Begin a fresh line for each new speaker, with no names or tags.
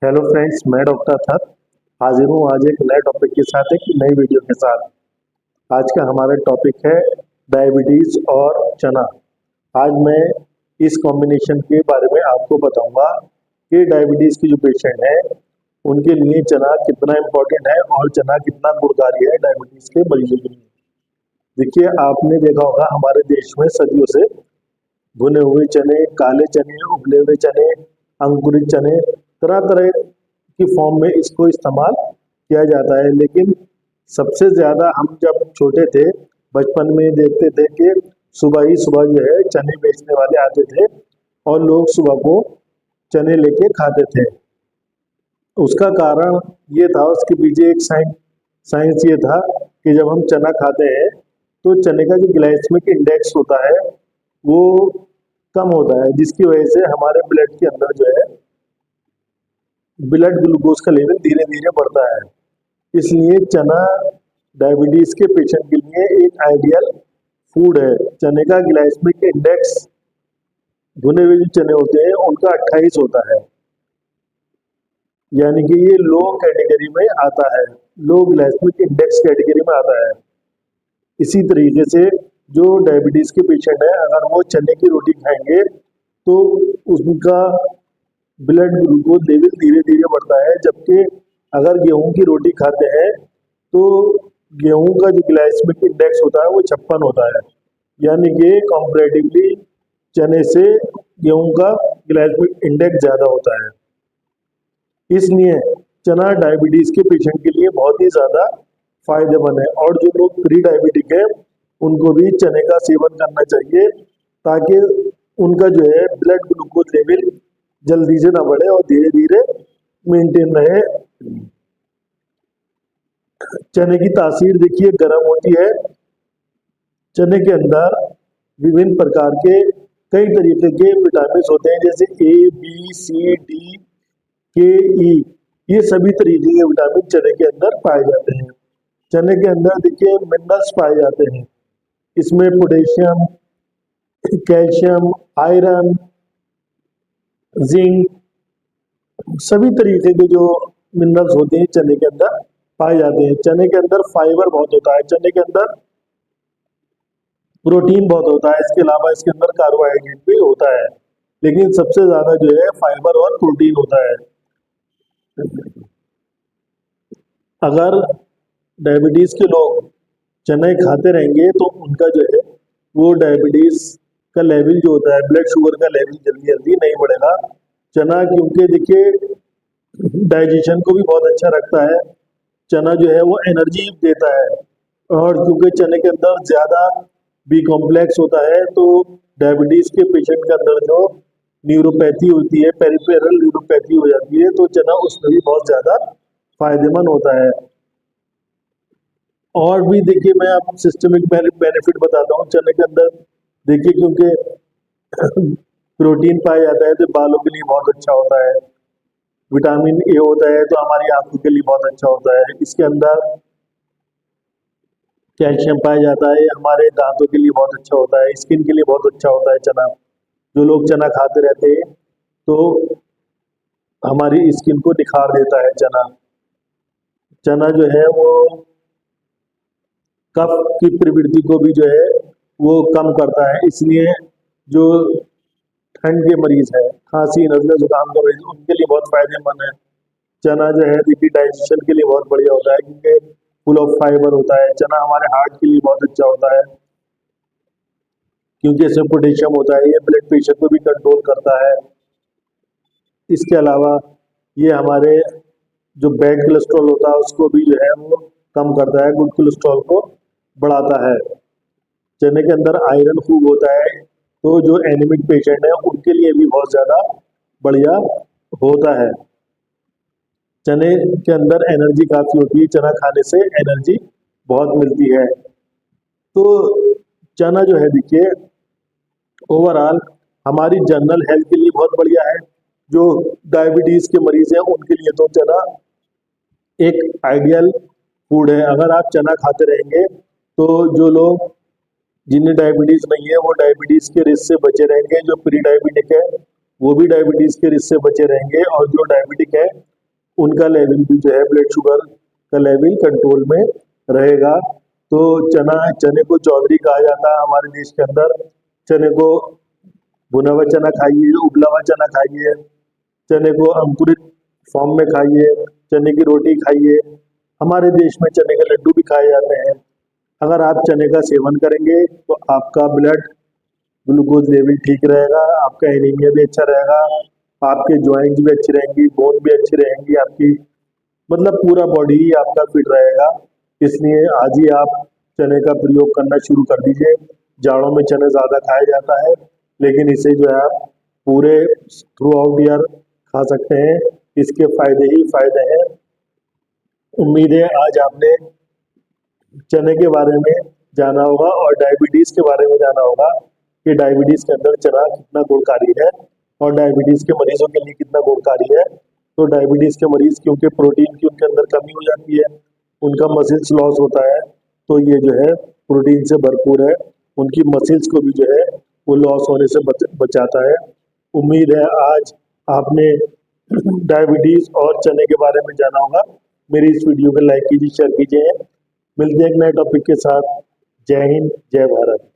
Hello friends, मैं doctor Athar हाजिर हूँ आज एक नए टॉपिक के साथ, एक नई वीडियो के साथ। आज का हमारा टॉपिक है डायबिटीज और चना। आज मैं इस कॉम्बिनेशन के बारे में आपको बताऊंगा कि डायबिटीज की जो पेशेंट है उनके लिए चना कितना इम्पोर्टेंट है और चना कितना गुणकारी है डायबिटीज के मरीजों के लिए। देखिए, आपने देखा होगा हमारे देश में सदियों से भुने हुए चने, काले चने, उबले हुए चने, अंकुरित चने, तरह तरह की फॉर्म में इसको इस्तेमाल किया जाता है। लेकिन सबसे ज़्यादा हम जब छोटे थे, बचपन में देखते थे कि सुबह ही सुबह जो है चने बेचने वाले आते थे और लोग सुबह को चने लेके खाते थे। उसका कारण ये था, उसके पीछे एक साइंस ये था कि जब हम चना खाते हैं तो चने का जो ग्लाइसेमिक इंडेक्स होता है वो कम होता है, जिसकी वजह से हमारे ब्लड के अंदर जो है ब्लड ग्लूकोज का लेवल धीरे धीरे बढ़ता है। इसलिए चना डायबिटीज के पेशेंट के लिए एक आइडियल फूड है। चने का ग्लाइसेमिक इंडेक्स, भुने हुए जो चने होते हैं उनका 28 होता है, यानी कि ये लो कैटेगरी में आता है, लो ग्लाइसेमिक इंडेक्स कैटेगरी में आता है। इसी तरीके से जो डायबिटीज के पेशेंट है, अगर वो चने की रोटी खाएंगे तो उनका ब्लड ग्लूकोज लेवल धीरे धीरे बढ़ता है। जबकि अगर गेहूं की रोटी खाते हैं तो गेहूं का जो ग्लाइसेमिक इंडेक्स होता है वो 56 होता है, यानी कि कंपैरेटिवली चने से गेहूं का ग्लाइसेमिक इंडेक्स ज़्यादा होता है। इसलिए चना डायबिटीज के पेशेंट के लिए बहुत ही ज़्यादा फायदेमंद है। और जो लोग प्री डायबिटिक है उनको भी चने का सेवन करना चाहिए, ताकि उनका जो है ब्लड ग्लूकोज लेवल जल्दी से ना बढ़े और धीरे धीरे मेंटेन रहे। चने की तासीर देखिए गर्म होती है। चने के अंदर विभिन्न प्रकार के कई तरीके के विटामिन होते हैं, जैसे ए, बी, सी, डी, के, ई। ये सभी तरीके के विटामिन चने के अंदर पाए जाते हैं। चने के अंदर देखिए मिनरल्स पाए जाते हैं, इसमें पोटेशियम, कैल्शियम, आयरन, जिंक, सभी तरीके के जो मिनरल्स होते हैं चने के अंदर पाए जाते हैं। चने के अंदर फाइबर बहुत होता है, चने के अंदर प्रोटीन बहुत होता है, इसके अलावा इसके अंदर कार्बोहाइड्रेट भी होता है, लेकिन सबसे ज्यादा जो है फाइबर और प्रोटीन होता है। अगर डायबिटीज के लोग चने खाते रहेंगे तो उनका जो है वो डायबिटीज का लेवल जो होता है, ब्लड शुगर का लेवल जल्दी जल्दी नहीं बढ़ेगा। चना क्योंकि देखिए डाइजेशन को भी बहुत अच्छा रखता है, चना जो है वो एनर्जी देता है। और क्योंकि चने के अंदर ज़्यादा बी कॉम्प्लेक्स होता है तो डायबिटीज के पेशेंट के अंदर जो न्यूरोपैथी होती है, पेरिफेरल न्यूरोपैथी हो जाती है, तो चना उसमें भी बहुत ज़्यादा फायदेमंद होता है। और भी देखिए मैं आपको सिस्टमिक बेनिफिट बताता हूँ चने के अंदर। देखिए क्योंकि प्रोटीन पाया जाता है तो बालों के लिए बहुत अच्छा होता है। विटामिन ए होता है तो हमारी आंखों के लिए बहुत अच्छा होता है। इसके अंदर कैल्शियम पाया जाता है, हमारे दांतों के लिए बहुत अच्छा होता है, स्किन के लिए बहुत अच्छा होता है चना। जो लोग चना खाते रहते हैं तो हमारी स्किन को निखार देता है चना। चना जो है वो कफ की प्रवृत्ति को भी जो है वो कम करता है, इसलिए जो ठंड के मरीज है, खांसी, नजला, जुकाम के मरीज, उनके लिए बहुत फायदेमंद है। चना जो है देखिए डाइजेशन के लिए बहुत बढ़िया होता है, क्योंकि फुल ऑफ फाइबर होता है। चना हमारे हार्ट के लिए बहुत अच्छा होता है, क्योंकि इसमें पोटेशियम होता है, ये ब्लड प्रेशर को भी कंट्रोल करता है। इसके अलावा ये हमारे जो बैड कोलेस्ट्रॉल होता है उसको भी जो है वो कम करता है, गुड कोलेस्ट्रॉल को बढ़ाता है। चने के अंदर आयरन खूब होता है, तो जो एनीमिक पेशेंट है उनके लिए भी बहुत ज़्यादा बढ़िया होता है। चने के अंदर एनर्जी काफ़ी होती है, चना खाने से एनर्जी बहुत मिलती है। तो चना जो है देखिए ओवरऑल हमारी जनरल हेल्थ के लिए बहुत बढ़िया है। जो डायबिटीज़ के मरीज़ हैं उनके लिए तो चना एक आइडियल फूड है। अगर आप चना खाते रहेंगे तो जो लोग जिन्हें डायबिटीज़ नहीं है वो डायबिटीज़ के रिस्क से बचे रहेंगे, जो प्री डायबिटिक है वो भी डायबिटीज़ के रिस्क से बचे रहेंगे, और जो डायबिटिक है उनका लेवल भी जो है ब्लड शुगर का लेवल कंट्रोल में रहेगा। तो चने को चौधरी कहा जाता है हमारे देश के अंदर। चने को भुना हुआ चना खाइए, उबला हुआ चना खाइए, चने को अंकुरित फॉर्म में खाइए, चने की रोटी खाइए। हमारे देश में चने के लड्डू भी खाए जाते हैं। अगर आप चने का सेवन करेंगे तो आपका ब्लड ग्लूकोज लेवल ठीक रहेगा, आपका एनीमिया भी अच्छा रहेगा, आपके ज्वाइंट्स भी अच्छी रहेंगी, बोन भी अच्छी रहेंगी आपकी, मतलब पूरा बॉडी ही आपका फिट रहेगा। इसलिए आज ही आप चने का प्रयोग करना शुरू कर दीजिए। जाड़ों में चने ज़्यादा खाया जाता है, लेकिन इसे जो है आप पूरे थ्रू आउट ईयर खा सकते हैं। इसके फायदे ही फायदे हैं। उम्मीद है आज आपने चने के बारे में जाना होगा और डायबिटीज के बारे में जाना होगा कि डायबिटीज के अंदर चना कितना गुणकारी है और डायबिटीज के मरीजों के लिए कितना गुणकारी है। तो डायबिटीज के मरीज क्योंकि प्रोटीन की उनके अंदर कमी हो जाती है, उनका मसल्स लॉस होता है, तो ये जो है प्रोटीन से भरपूर है, उनकी मसल्स को भी जो है वो लॉस होने से बचाता है। उम्मीद है आज आपने डायबिटीज और चने के बारे में जाना होगा। मेरी इस वीडियो को लाइक कीजिए, शेयर कीजिए। मिलते हैं एक नए टॉपिक के साथ। जय हिंद, जय भारत।